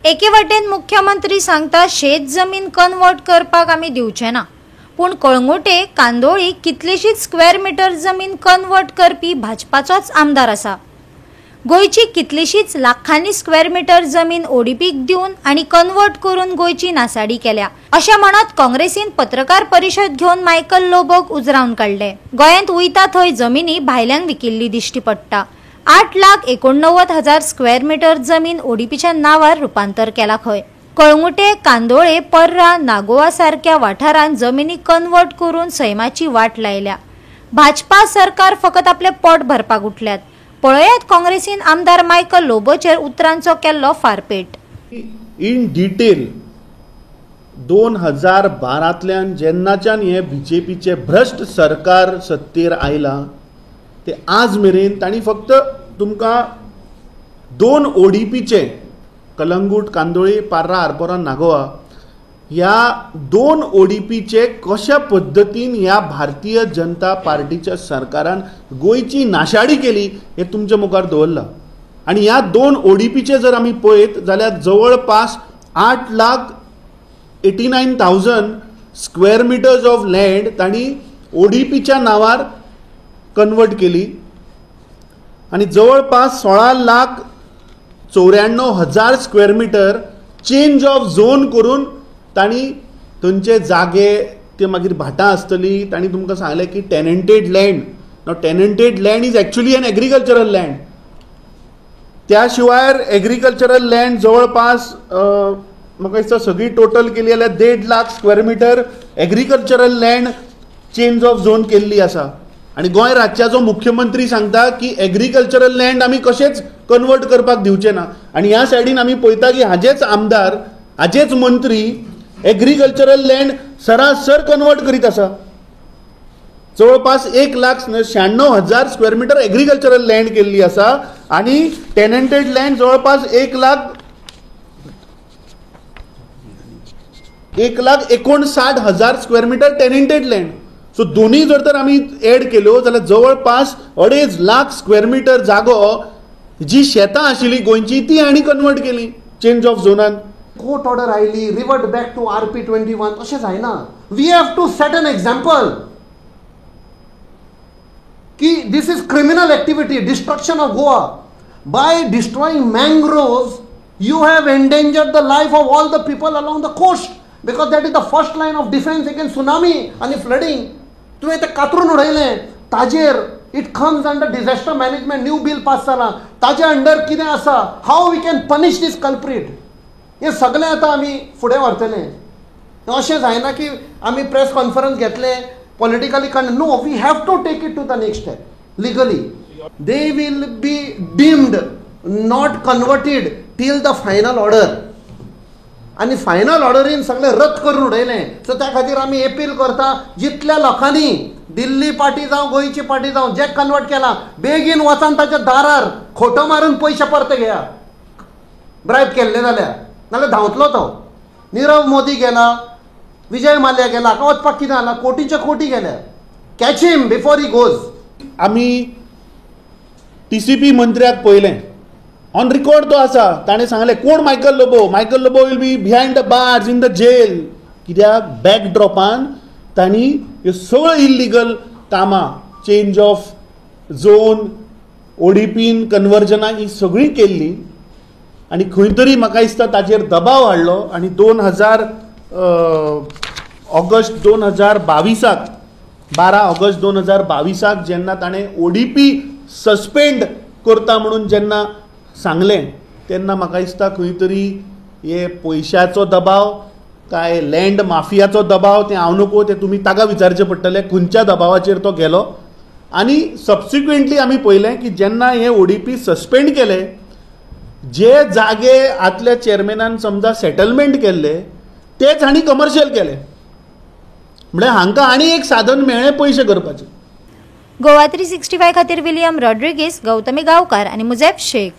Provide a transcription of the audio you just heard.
एके वाटेन मुख्यमंत्री सांगता शेत जमीन कन्वर्ट करपाक आमी दिवचे ना, पूण कळंगुटे कांदोळी कितलीशीच स्क्वेअर मीटर जमीन कन्वर्ट करपी भाजपाचोच आमदार आसा। गोयची कितलीशीच लाखांनी स्क्वेअर मीटर जमीन ओडीपीक दिवन आणि कन्वर्ट करून गोयची नासाडी केल्या अशें म्हणत काँग्रेसीन पत्रकार परिशद घेवन मायकल लोबोक उजरावन काढले। गोंयांत वयता थंय जमिनी भायल्यांक विकिल्ली दिश्टी पडटा। 8,89,000 स्क्वेअर मीटर जमीन ओडीपीच्या नावार रुपांतर केला खंय। कळंगुटे कांदोळे पर्रा नागोवा सारख्या वाठारांत जमिनी कन्वर्ट करून सैमाची वाट लायल्या। भाजपा सरकार फकत आपले पोट भरपाक उठल्यात। पळयात काँग्रेसीन आमदार मायकल लोबोचेर उतरांचो केल्लो फारपेट। इन डिटेल 2012तल्यान जेन्नाच्यान हे बीजेपीचे भ्रष्ट सरकार सत्तेर आयला ते आज मेरेन तांणी फक्त तुमकां 2 ओडीपीचे कलंगूट कांदोळी पार्रा आरपोरा नागोवा ह्या 2 ओडीपीचे कशा पद्धतीन ह्या भारतीय जनता पार्टीच्या सरकारान गोयची नाशाडी केली हे तुमच्या मुखार दवरला। आणि ह्या 2 ओडीपीचे जर आमी पळयत जाल्यार जवळपास 8,89,000 स्क्वेअर मिटर्स ऑफ लँड तांणी ओडीपीच्या नावार कन्वर्ट केली आणि जवळपास 16,94,000 square metre change of zone करून तांणी थंयचे जागे ते मागीर भाटां आसतली तांणी तुमकां सांगलें की टेनंटेड लँड। नाव tenanted land is actually an agricultural land. त्या शिवाय एग्रीकल्चरल लँड जवळपास म्हाका दिसता सगळी टोटल केली जाल्यार 1.5 lakh square metre agricultural land change of zone केल्ली आसा। आणि गोंय राज्याचो मुख्यमंत्री सांगता की एग्रीकल्चरल लँड आमी कशेंच कन्वर्ट करपाक दिवचे ना। आणि ह्या सायडीन आमी पळयता की हाजेच आमदार हाजेच मंत्री एग्रीकल्चरल लँड सरासर कन्वर्ट करीत आसा। जवळपास 1,96,000 स्क्वेअर मिटर एग्रीकल्चरल लँड केल्ली आसा आणि टेनंटेड लँड जवळपास 1,59,000 स्क्वेअर मिटर टेनंटेड लँड। सो दोन्ही जर तर आमी एड केल्यो जाल्यार जवळपास 2.5 लाख स्क्वेअर मिटर जागो जी शेतां आशिल्ली गोंयची ती हांणी कन्वर्ट केली चेंज ऑफ झोनान। कोर्ट ऑर्डर आयली रिवर्ट बॅक टू RP21 अशें जायना। We have to set an example की this is criminal activity destruction of Goa by destroying mangroves you have endangered the life of all the people along the coast because that is the first line of defence against tsunami आणि flooding. तुवें तें कातरून उडयलें ताजेर it comes under disaster management new bill pass जाला ताजे under कितें आसा हाऊ वी कॅन पनिश दीस कल्प्रीट हे सगळें आतां आमी फुडें व्हरतले। अशें जायना की आमी प्रेस कॉन्फरन्स घेतले politically no we have to take it to the next step legally they will be deemed not converted till the final order आणि फायनल ऑर्डरीन सगळें रद्द करून उडयलें। सो त्या खातीर आमी अपील करता जितल्या लोकांनी दिल्ली पार्टी जावं गोंयची पार्टी जावं जे कन्वर्ट केला बेगीन वचून ताच्या दारार खोटो मारून पयशे परते घेया ब्रायब केल्ले जाल्यार नाल्यार धांवतलो तो। नीरव मोदी गेला विजय माल्या गेला हाका वचपाक कितें जाला कोटीचे कोटी गेल्या catch him before he goes. आमी TCP मंत्र्याक पळयलें ऑन रिकॉर्ड तो आसा ताणें सांगलें कोण Michael Lobo will be behind the bars in the jail कित्याक बॅकड्रॉपान तांणी ह्यो सगळ्यो इल्लिगल कामां चेंज ऑफ झोन ओडीपीन कन्वर्जनां ही सगळीं केल्ली आणि खंय तरी म्हाका दिसता ताचेर दबाव हाडलो आणि 12 ऑगस्ट 2022 जेन्ना ताणें ओडीपी सस्पेंड करता म्हणून जेन्ना सांगलें तेन्ना म्हाका दिसता खंय तरी हे पयशाचो दबाव काय लँड माफियाचो दबाव ते हांव नको ते तुमी ताका विचारचें पडटलें खंयच्या दबावाचेर तो गेलो। आनी सबसिक्वेंटली आमी पळयलें की जेन्ना हे ओडीपी सस्पेंड केले जे जागे आतल्या चेअरमॅनान समजा सेटलमेंट केल्ले तेच हांणी कमर्शियल केले म्हणजे हांकां आनी एक साधन मेळ्ळें पयशे करपाचें। गोवा 365 खातीर विलियम रॉड्रिगीस, गौतमी गांवकार आणि मुजेब शेख।